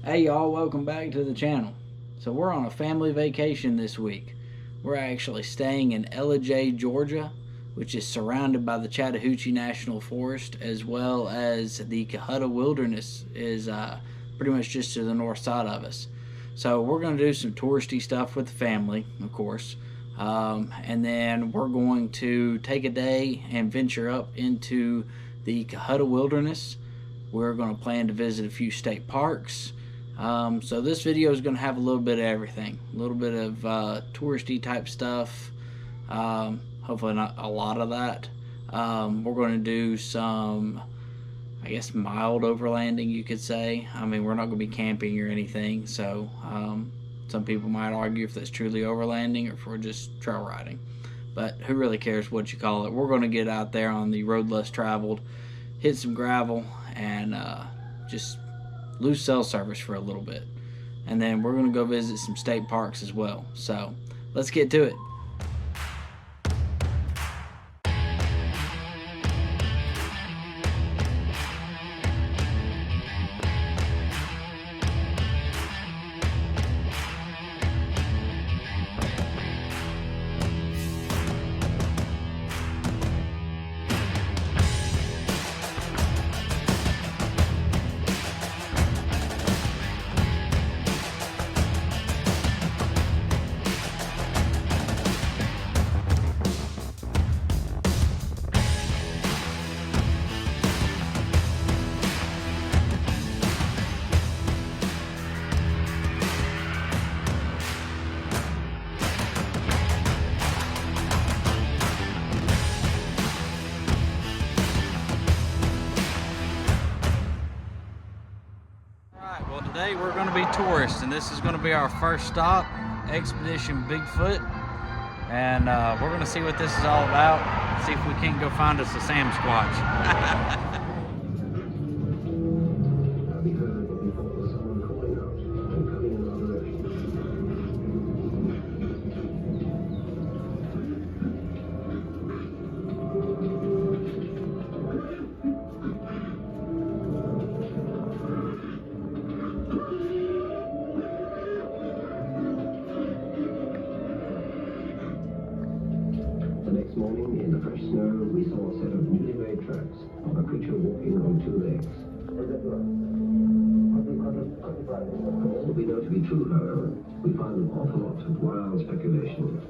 Hey y'all, welcome back to the channel. So we're on a family vacation this week. We're actually staying in Ellijay, Georgia, which is surrounded by the Chattahoochee National Forest, as well as the Cohutta Wilderness is pretty much just to the north side of us. So we're going to do some touristy stuff with the family, of course. And then we're going to take a day and venture up into the Cohutta Wilderness. We're going to plan to visit a few state parks. So this video is going to have a little bit of everything, a little bit of touristy type stuff, hopefully not a lot of that. We're going to do some, I guess, mild overlanding, you could say. I mean, we're not going to be camping or anything, so some people might argue if that's truly overlanding or if we're just trail riding. But who really cares what you call it? We're going to get out there on the road less traveled, hit some gravel, and just lose cell service for a little bit. And then we're going to go visit some state parks as well. So let's get to it. Well, today we're going to be tourists, and this is going to be our first stop, Expedition Bigfoot. And we're going to see what this is all about, see if we can't go find us a Sam Squatch. The next morning, in the fresh snow, we saw a set of newly made tracks of a creature walking on two legs. For all we know to be true, however, we find an awful lot of wild speculation.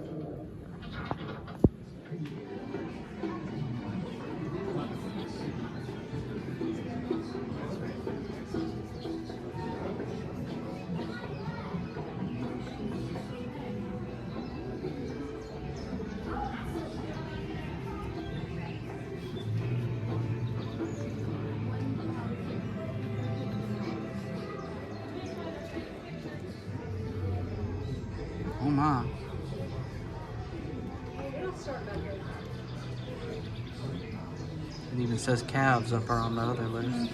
Oh my. It even says calves up on the other list.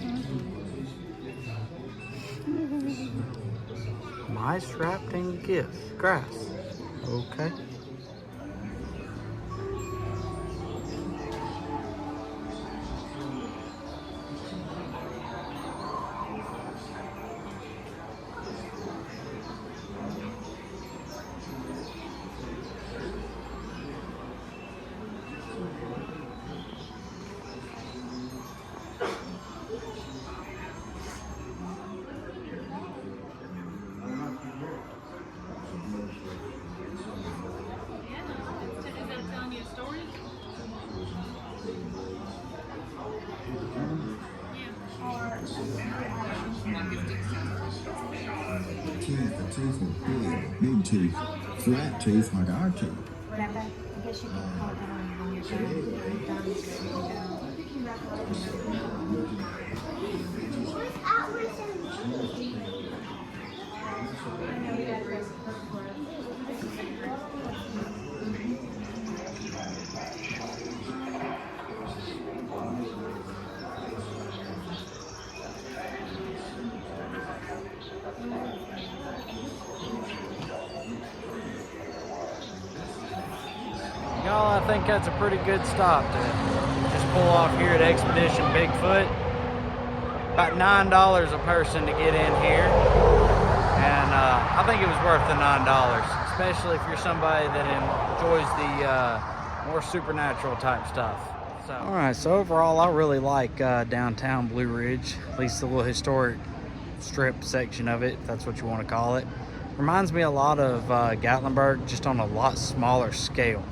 Mice wrapped in grass. Okay. Tooth and big tooth, flat tooth like our tooth. Whatever. I guess you can call it on your Y'all, I think that's a pretty good stop to just pull off here at Expedition Bigfoot. about $9 a person to get in here. And I think it was worth the $9, especially if you're somebody that enjoys the more supernatural type stuff. So. All right, so overall, I really like downtown Blue Ridge, at least the little historic strip section of it, if that's what you want to call it. Reminds me a lot of Gatlinburg, just on a lot smaller scale.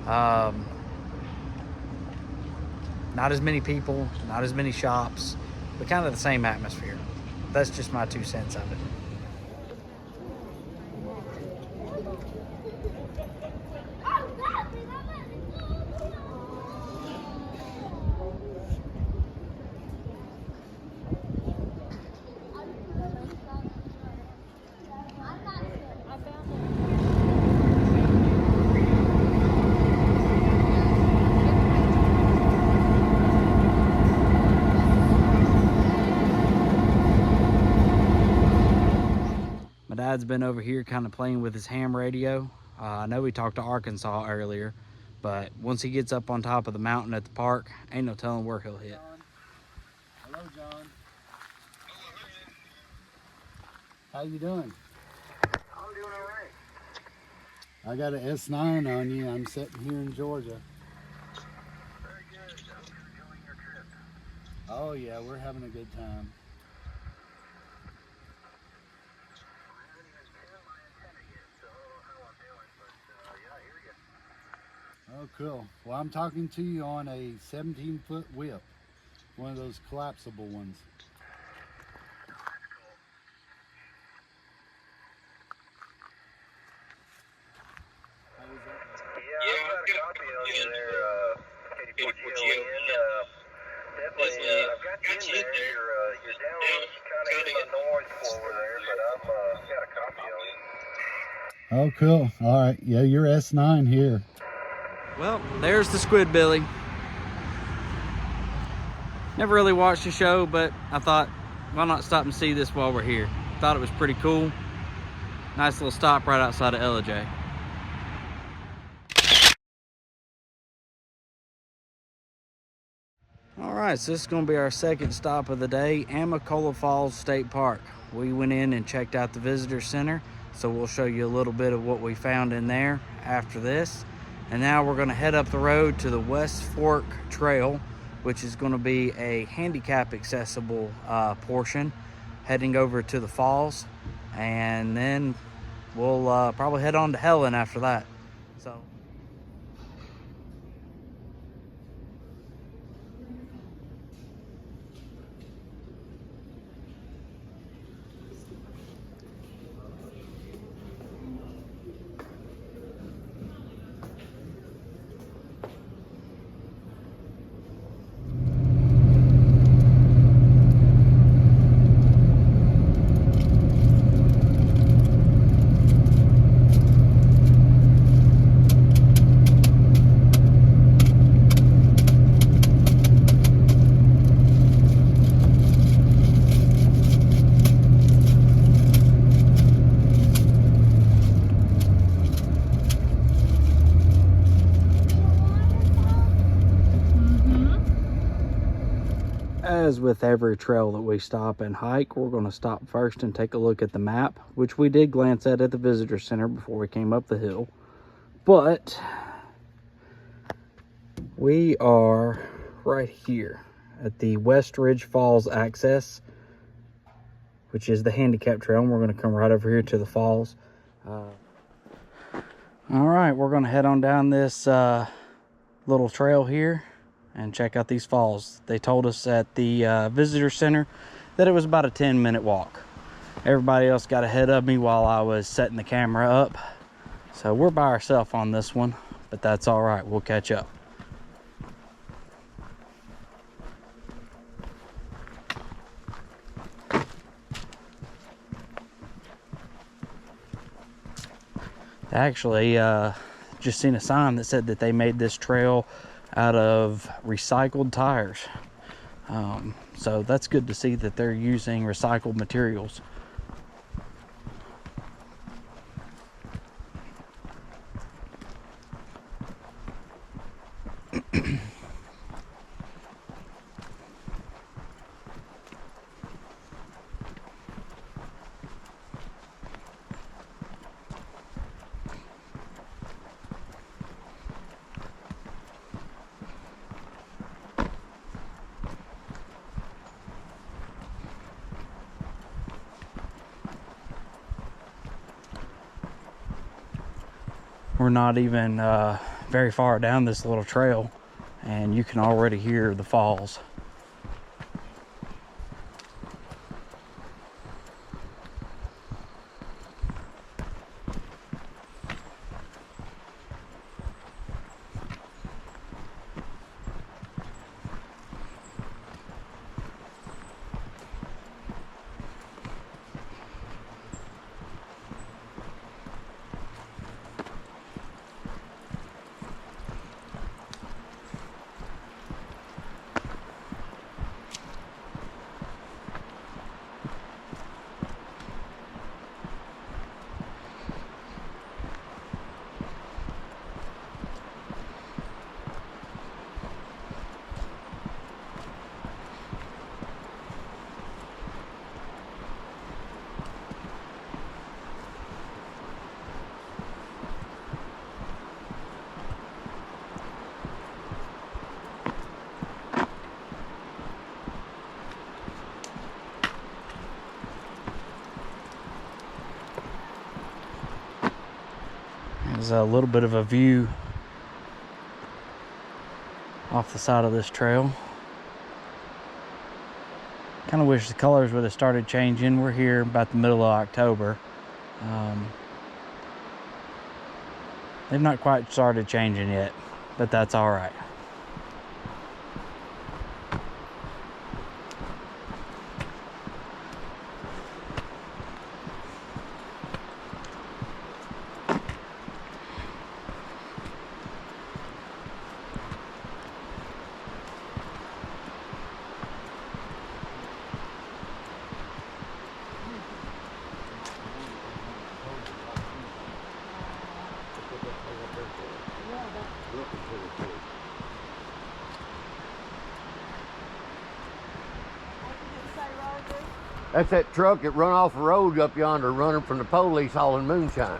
Not as many people, not as many shops, but kind of the same atmosphere. That's just my 2 cents of it. Dad's been over here kind of playing with his ham radio. I know we talked to Arkansas earlier, but once he gets up on top of the mountain at the park, ain't no telling where he'll hit. Hello, John. How you doing? I'm doing all right. I got an S9 on you. I'm sitting here in Georgia. Very good. I hope you're enjoying your trip. Oh yeah, we're having a good time. Oh, cool. Well, I'm talking to you on a 17-foot whip, one of those collapsible ones. Yeah, I've got a copy of you there, Katie Portillo. Definitely, I've got you in there. You're down kind of in the north over there, but I've got a copy of you. Oh, cool. All right. Yeah, you're S9 here. Well, there's the Squidbilly. Never really watched the show, but I thought, why not stop and see this while we're here? Thought it was pretty cool. Nice little stop right outside of Ellijay. All right, so this is going to be our second stop of the day, Amicalola Falls State Park. We went in and checked out the visitor center, so we'll show you a little bit of what we found in there after this. And now we're going to head up the road to the West Fork Trail, which is going to be a handicap accessible portion, heading over to the falls. And then we'll probably head on to Helen after that. So. As with every trail that we stop and hike, we're going to stop first and take a look at the map, which we did glance at the visitor center before we came up the hill. But we are right here at the West Ridge Falls access, which is the handicap trail, and we're going to come right over here to the falls. All right, we're going to head on down this little trail here and check out these falls. They told us at the visitor center that it was about a 10-minute walk. Everybody else got ahead of me while I was setting the camera up. So we're by ourselves on this one, but that's all right. We'll catch up. Actually, just seen a sign that said that they made this trail out of recycled tires. So that's good to see that they're using recycled materials. We're not even very far down this little trail, and you can already hear the falls. There's a little bit of a view off the side of this trail. Kind of wish the colors would have started changing. We're here about the middle of October. They've not quite started changing yet, but that's all right. That's that truck that run off the road up yonder running from the police hauling moonshine.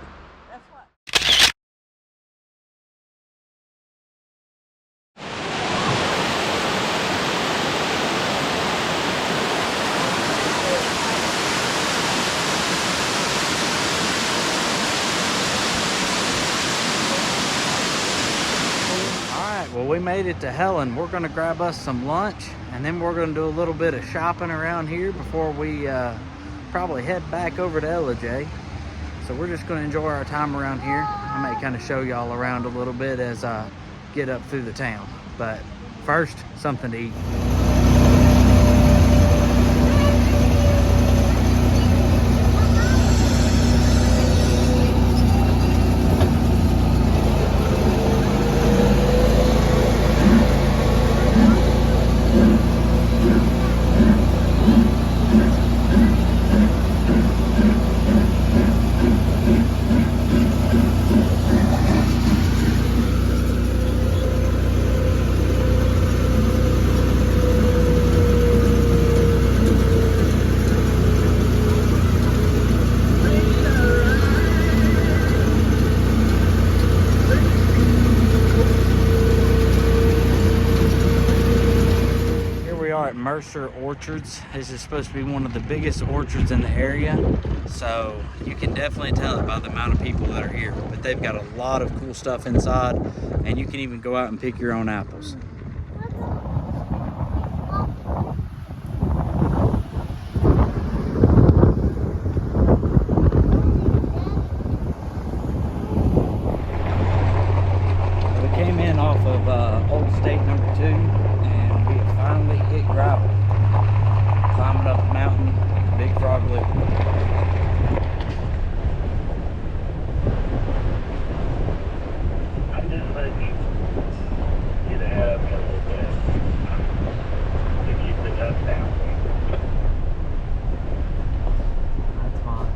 Well, we made it to Helen. We're gonna grab us some lunch, and then we're gonna do a little bit of shopping around here before we probably head back over to Ellijay. So we're just gonna enjoy our time around here. I may kind of show y'all around a little bit as I get up through the town. But first, something to eat. Orchards. This is supposed to be one of the biggest orchards in the area, so you can definitely tell it by the amount of people that are here. But they've got a lot of cool stuff inside, and you can even go out and pick your own apples. We came in off of Old State number 2, and we have finally hit gravel. Climbing up the mountain, Big Frog Loop. I'm just letting you get ahead of me a little bit to keep the dust down. That's fine.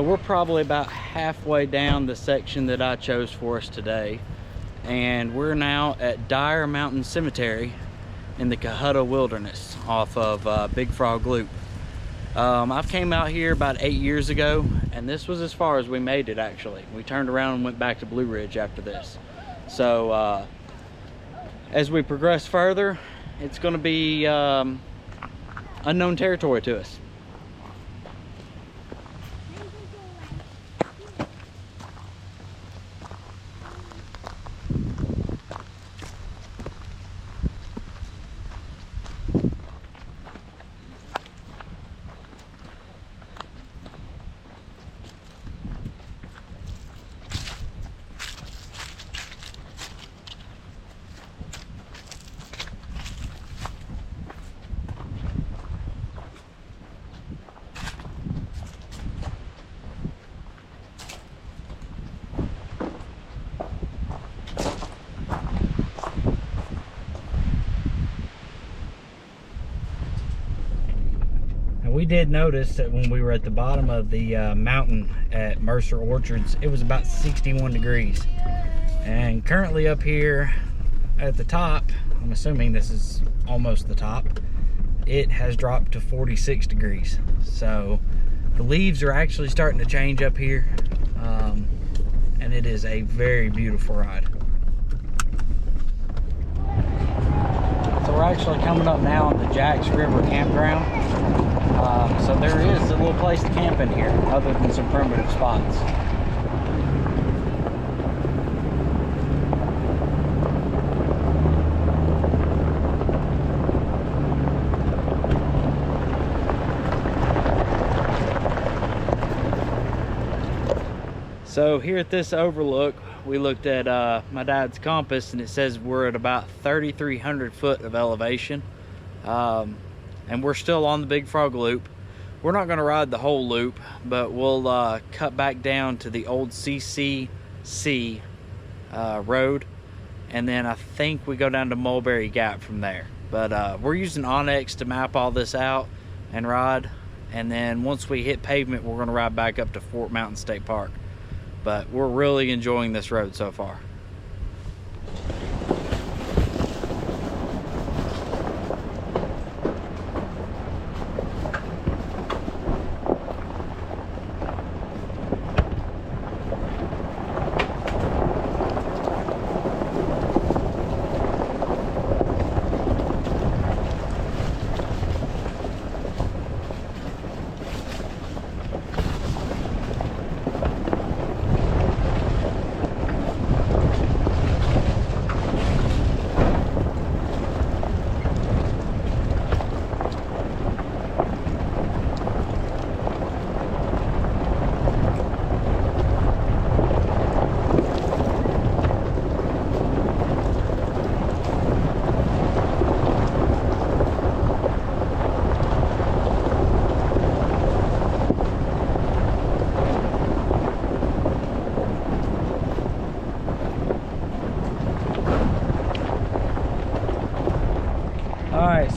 So we're probably about halfway down the section that I chose for us today, and we're now at Dyer Mountain Cemetery in the Cohutta Wilderness off of Big Frog Loop. I've came out here about 8 years ago, and this was as far as we made it. Actually, we turned around and went back to Blue Ridge after this. So as we progress further, it's going to be unknown territory to us. We did notice that when we were at the bottom of the mountain at Mercer Orchards, it was about 61 degrees. And currently up here at the top, I'm assuming this is almost the top, it has dropped to 46 degrees. So the leaves are actually starting to change up here. And it is a very beautiful ride. So we're actually coming up now on the Jacks River campground. So there is a little place to camp in here, other than some primitive spots. So here at this overlook, we looked at my dad's compass, and it says we're at about 3,300 foot of elevation. And we're still on the Big Frog Loop. We're not going to ride the whole loop, but we'll cut back down to the old CCC road, and then I think we go down to Mulberry Gap from there. But we're using Onyx to map all this out and ride, and then once we hit pavement, we're going to ride back up to Fort Mountain State Park. But we're really enjoying this road so far.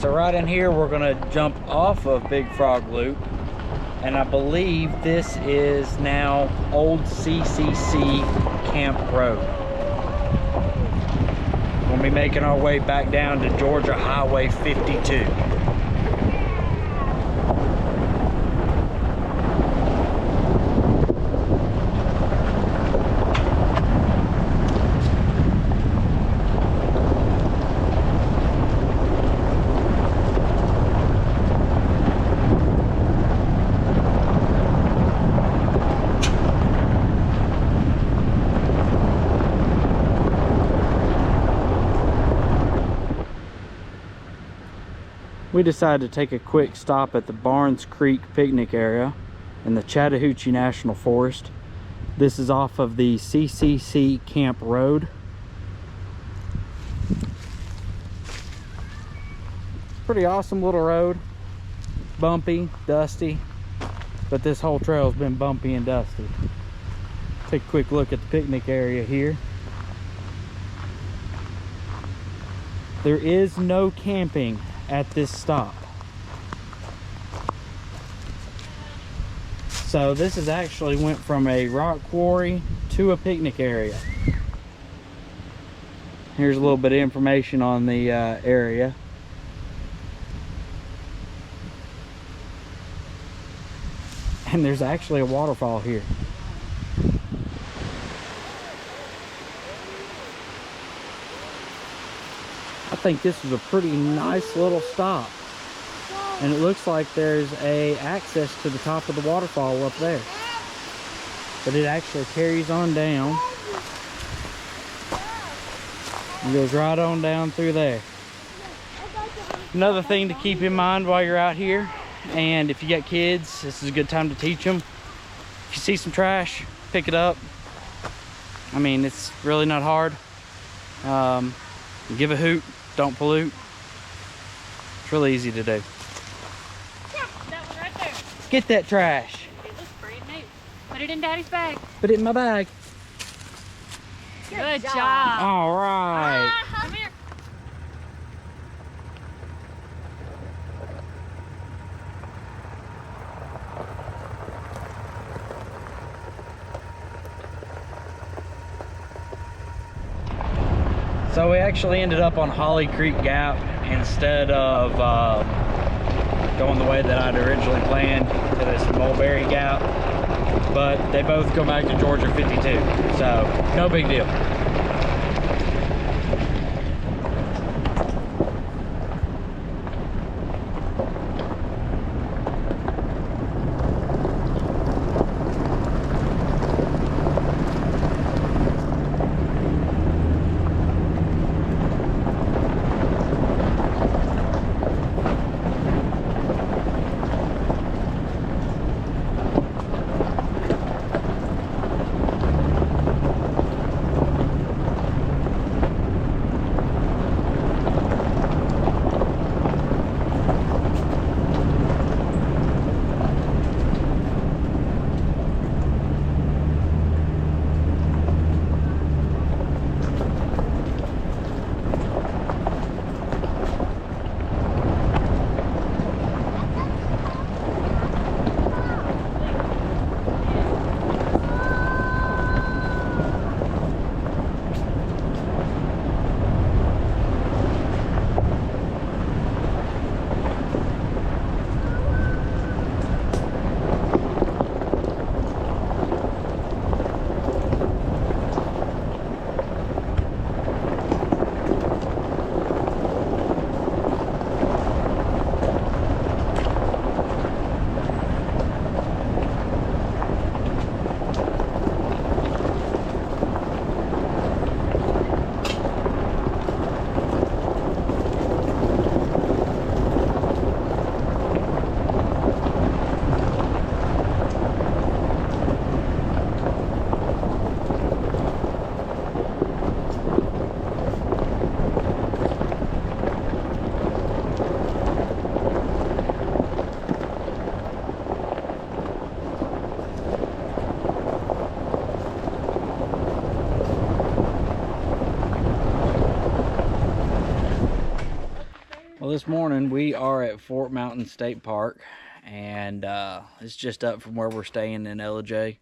So right in here, we're gonna jump off of Big Frog Loop, and I believe this is now Old CCC Camp Road. We'll be making our way back down to Georgia Highway 52. We decided to take a quick stop at the Barnes Creek picnic area in the Chattahoochee National Forest. This is off of the CCC Camp Road. Pretty awesome little road. Bumpy, dusty, but this whole trail has been bumpy and dusty. Take a quick look at the picnic area here. There is no camping at this stop. So this has actually went from a rock quarry to a picnic area. Here's a little bit of information on the area. And there's actually a waterfall here. I think this is a pretty nice little stop. And it looks like there's a access to the top of the waterfall up there. But it actually carries on down. It goes right on down through there. Another thing to keep in mind while you're out here, and if you got kids, this is a good time to teach them. If you see some trash, pick it up. I mean, it's really not hard. Give a hoot, don't pollute. It's really easy to do. That one right there. Get that trash. It looks brand new. Put it in Daddy's bag. Put it in my bag. Good job. All right. Come here. So we actually ended up on Holly Creek Gap instead of going the way that I'd originally planned to this Mulberry Gap. But they both go back to Georgia 52, so no big deal. Well, this morning we are at Fort Mountain State Park, and it's just up from where we're staying in Ellijay.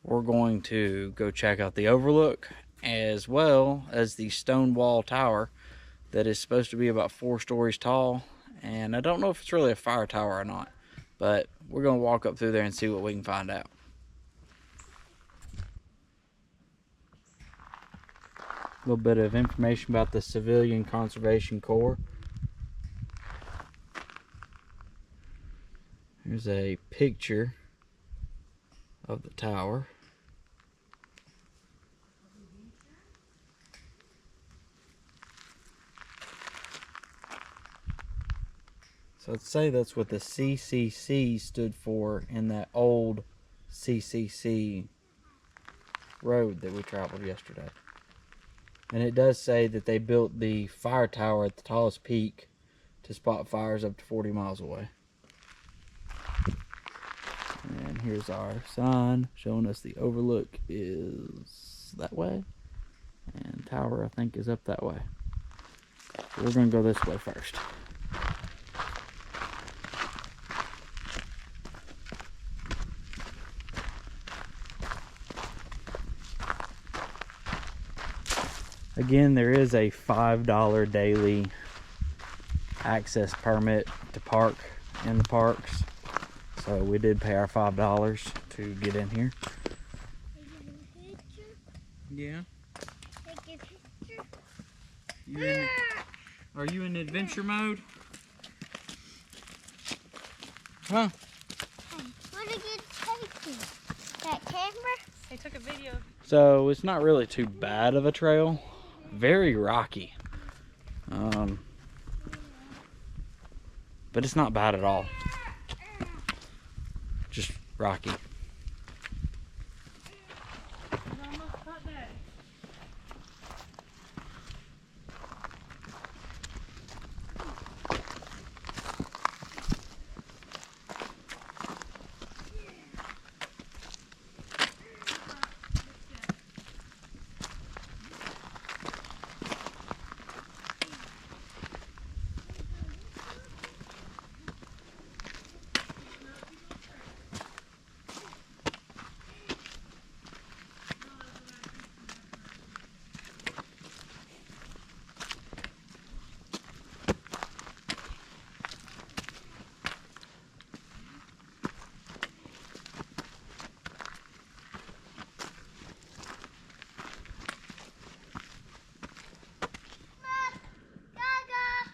We're going to go check out the overlook as well as the stone wall tower that is supposed to be about 4 stories tall, and I don't know if it's really a fire tower or not, but we're going to walk up through there and see what we can find out. A little bit of information about the Civilian Conservation Corps. Here's a picture of the tower. So I'd say that's what the CCC stood for in that old CCC road that we traveled yesterday. And it does say that they built the fire tower at the tallest peak to spot fires up to 40 miles away. And here's our sign showing us the overlook is that way. And tower, I think, is up that way. So we're going to go this way first. Again, there is a $5 daily access permit to park in the parks. So we did pay our $5 to get in here. Yeah. Are you in adventure mode? Huh? What did you take? That camera? They took a video. So it's not really too bad of a trail. Very rocky. But it's not bad at all. Just rocky.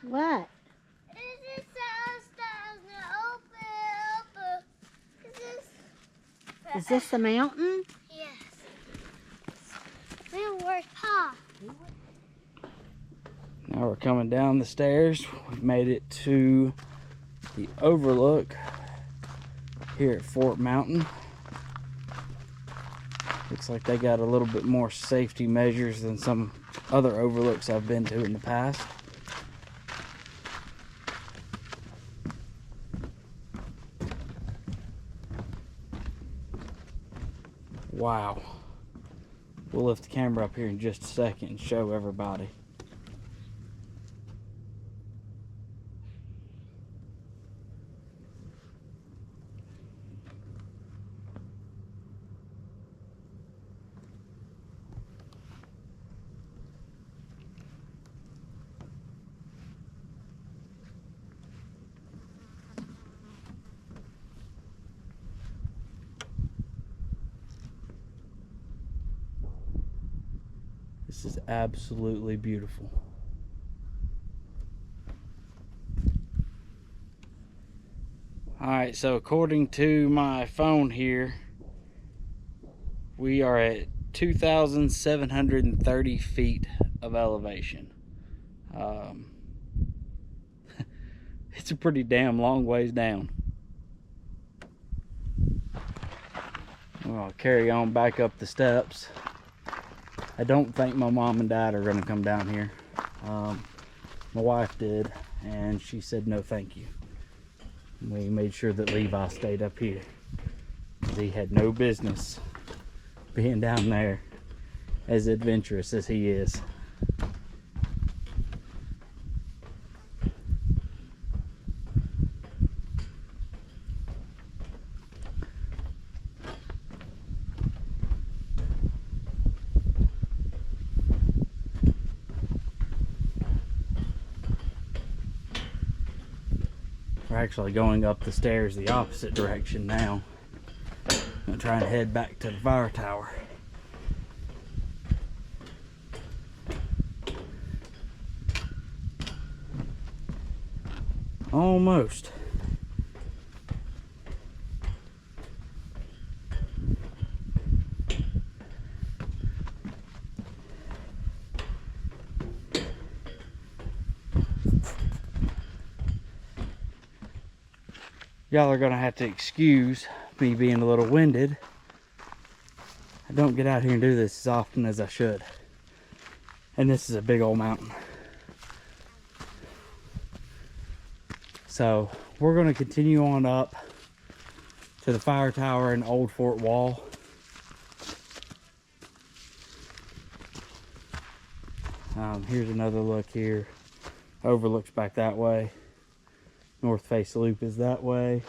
What? Is this the mountain? Yes. We'll work hard. Now we're coming down the stairs. We've made it to the overlook here at Fort Mountain. Looks like they got a little bit more safety measures than some other overlooks I've been to in the past. Wow. We'll lift the camera up here in just a second and show everybody. This is absolutely beautiful. Alright, so according to my phone here, we are at 2,730 feet of elevation. It's a pretty damn long ways down. Well, I'll carry on back up the steps. I don't think my mom and dad are going to come down here. My wife did, and she said no thank you. We made sure that Levi stayed up here, because he had no business being down there as adventurous as he is. We're actually going up the stairs the opposite direction now. I'm gonna try and head back to the fire tower. Almost. Y'all are gonna have to excuse me being a little winded. I don't get out here and do this as often as I should. And this is a big old mountain. So we're gonna continue on up to the fire tower and old fort wall. Here's another look here. Overlooks back that way. North face loop is that way,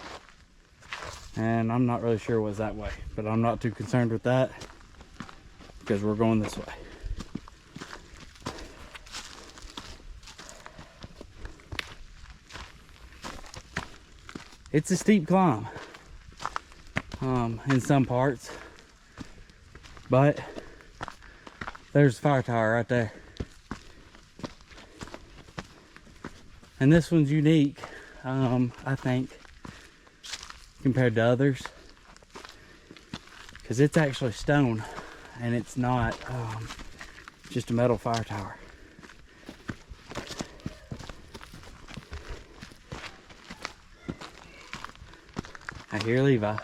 and I'm not really sure what's that way, but I'm not too concerned with that because we're going this way. It's a steep climb in some parts, but there's a fire tower right there. And this one's unique, I think, compared to others, because it's actually stone and it's not just a metal fire tower. I hear Levi.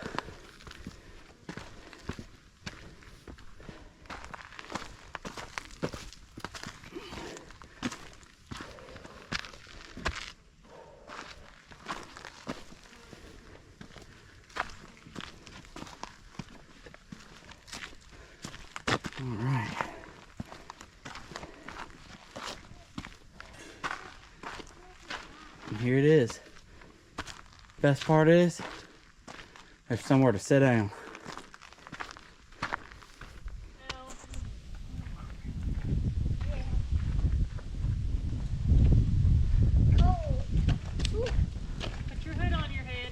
And here it is. Best part is there's somewhere to sit down. Put your hood on your head.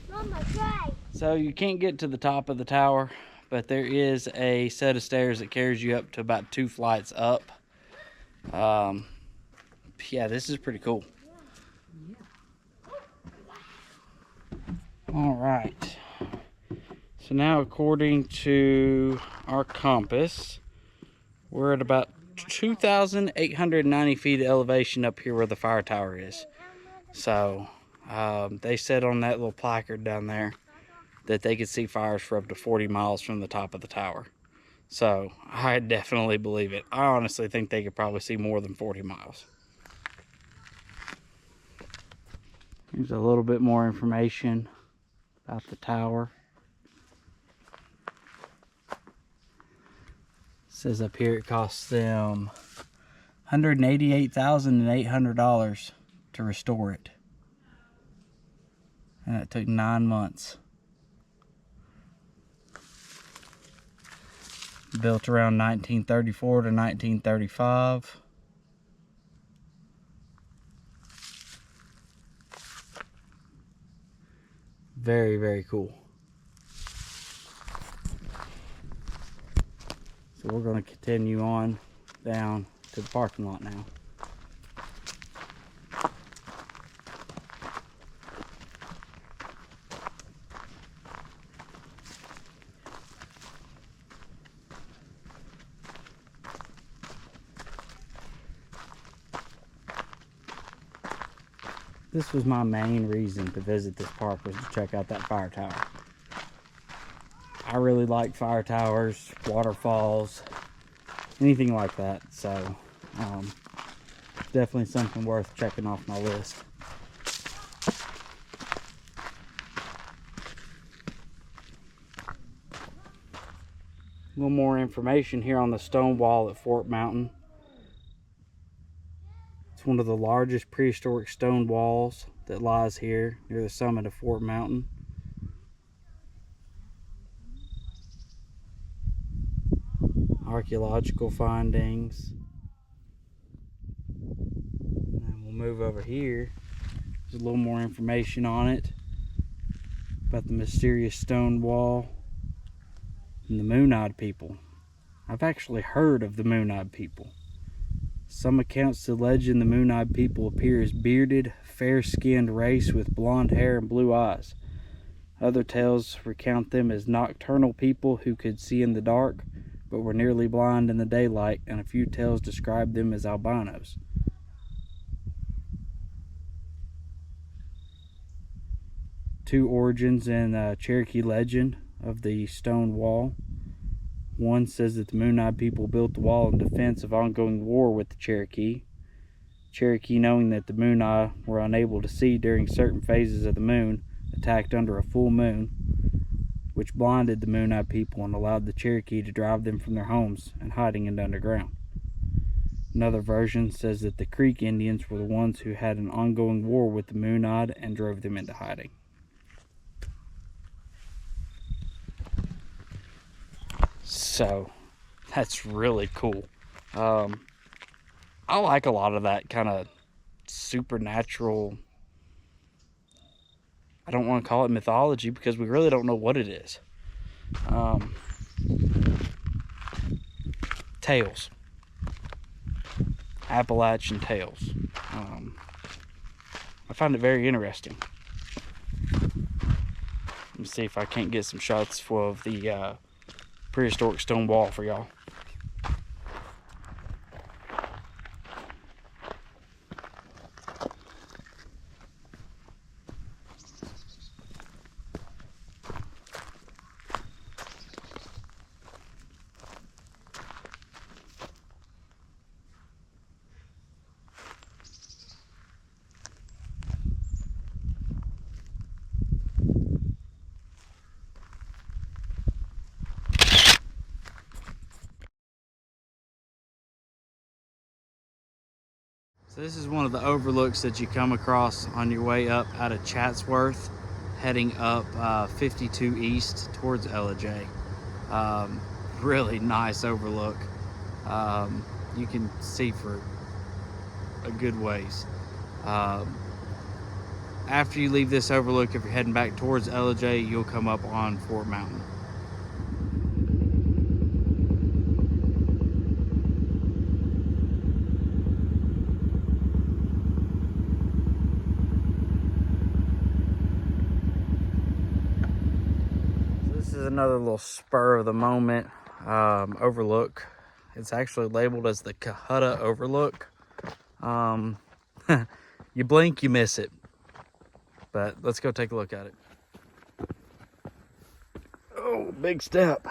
Mama, try. So you can't get to the top of the tower, but there is a set of stairs that carries you up to about 2 flights up. Yeah, this is pretty cool. All right. So now, according to our compass, we're at about 2,890 feet of elevation up here where the fire tower is. So they said on that little placard down there that they could see fires for up to 40 miles from the top of the tower. So I definitely believe it. I honestly think they could probably see more than 40 miles. Here's a little bit more information about the tower. It says up here it costs them $188,800 to restore it. And it took 9 months. Built around 1934 to 1935. Very, very cool. So we're going to continue on down to the parking lot now. This was my main reason to visit this park, was to check out that fire tower. I really like fire towers, waterfalls, anything like that. So definitely something worth checking off my list. A little more information here on the stone wall at Fort Mountain. It's one of the largest prehistoric stone walls that lies here near the summit of Fort Mountain. Archaeological findings. And we'll move over here. There's a little more information on it about the mysterious stone wall and the Moon-Eyed people. I've actually heard of the Moon-Eyed people. Some accounts to legend the Moon-Eyed people appear as bearded, fair-skinned race with blonde hair and blue eyes. Other tales recount them as nocturnal people who could see in the dark, but were nearly blind in the daylight, and a few tales describe them as albinos. Two origins in Cherokee legend of the stone wall. One says that the Moon-Eyed people built the wall in defense of ongoing war with the Cherokee. Cherokee, knowing that the Moon-Eye were unable to see during certain phases of the moon, attacked under a full moon, which blinded the Moon-Eyed people and allowed the Cherokee to drive them from their homes and hiding in the underground. Another version says that the Creek Indians were the ones who had an ongoing war with the Moon-Eyed and drove them into hiding. So that's really cool. I like a lot of that kind of supernatural I don't want to call it mythology because we really don't know what it is. Tails. Appalachian tails. I find it very interesting. Let me see if I can't get some shots of the prehistoric stone wall for y'all. So this is one of the overlooks that you come across on your way up out of Chatsworth, heading up 52 East towards Ellijay. Really nice overlook. You can see for a good ways. After you leave this overlook, if you're heading back towards Ellijay, you'll come up on Fort Mountain. This is another little spur of the moment overlook. It's actually labeled as the Cohutta Overlook. You blink, you miss it. But let's go take a look at it. Oh, big step.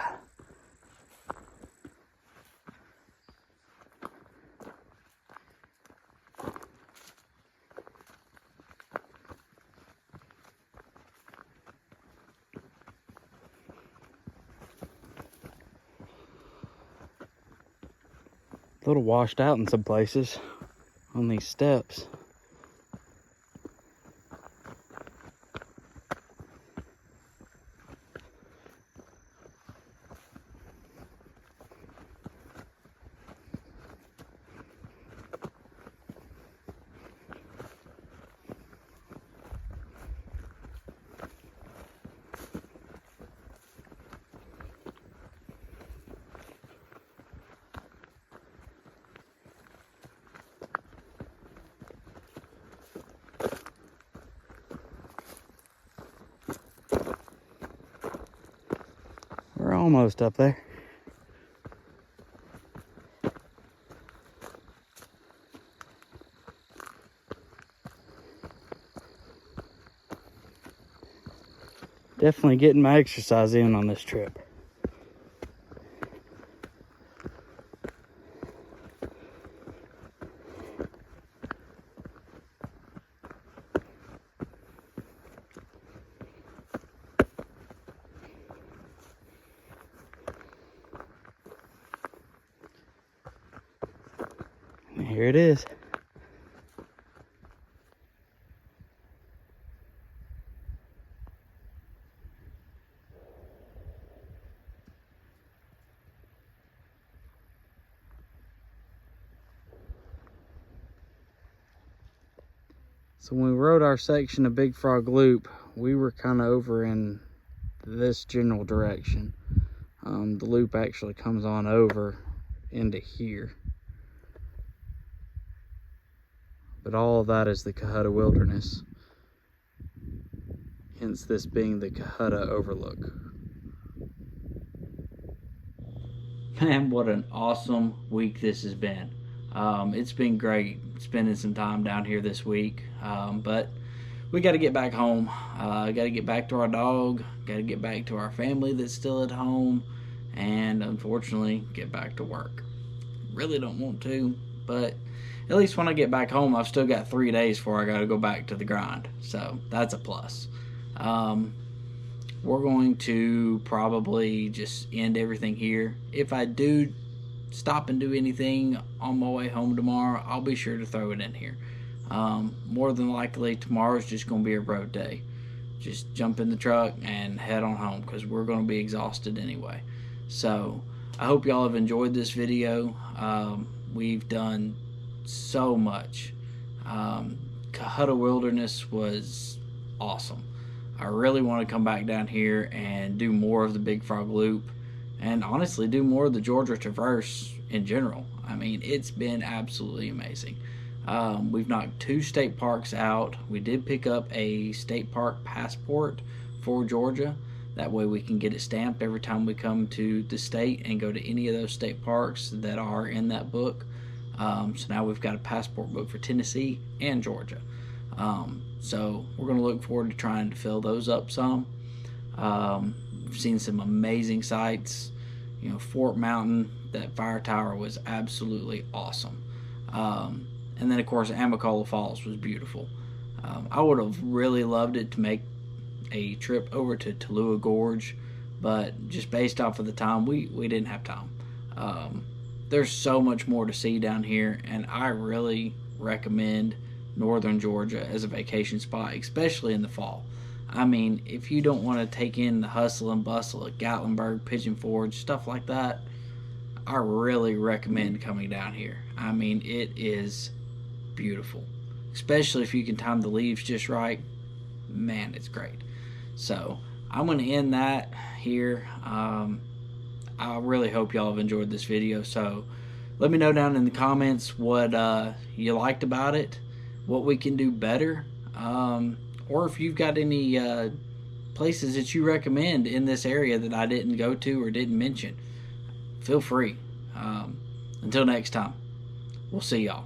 A little washed out in some places on these steps. We're almost up there. Definitely getting my exercise in on this trip. Here it is. So when we rode our section of Big Frog Loop, we were kind of over in this general direction. The loop actually comes on over into here. But all of that is the Cohutta Wilderness. Hence this being the Cohutta Overlook. Man, what an awesome week this has been. It's been great spending some time down here this week. But we got to get back home. Got to get back to our dog. Got to get back to our family that's still at home. And unfortunately, get back to work. Really don't want to, but at least when I get back home, I've still got 3 days before I got to go back to the grind. So that's a plus. We're going to probably just end everything here. If I do stop and do anything on my way home tomorrow, I'll be sure to throw it in here. More than likely, tomorrow's just going to be a road day. Just jump in the truck and head on home because we're going to be exhausted anyway. So I hope y'all have enjoyed this video. We've done so much. Cohutta Wilderness was awesome. I really want to come back down here and do more of the Big Frog Loop, and honestly do more of the Georgia Traverse in general. I mean, it's been absolutely amazing. We've knocked 2 state parks out. We did pick up a state park passport for Georgia. That way we can get it stamped every time we come to the state and go to any of those state parks that are in that book. So now we've got a passport book for Tennessee and Georgia. So we're going to look forward to trying to fill those up some. We've seen some amazing sights. You know, Fort Mountain, that fire tower was absolutely awesome. And then, of course, Amicalola Falls was beautiful. I would have really loved it to make a trip over to Tallulah Gorge, but just based off of the time, we didn't have time. There's so much more to see down here, and I really recommend northern Georgia as a vacation spot, especially in the fall. I mean, if you don't want to take in the hustle and bustle of Gatlinburg, Pigeon Forge, stuff like that, I really recommend coming down here. I mean, it is beautiful, especially if you can time the leaves just right. Man, it's great. So I'm going to end that here. I really hope y'all have enjoyed this video. So let me know down in the comments what you liked about it, what we can do better, or if you've got any places that you recommend in this area that I didn't go to or didn't mention. Feel free. Until next time, we'll see y'all.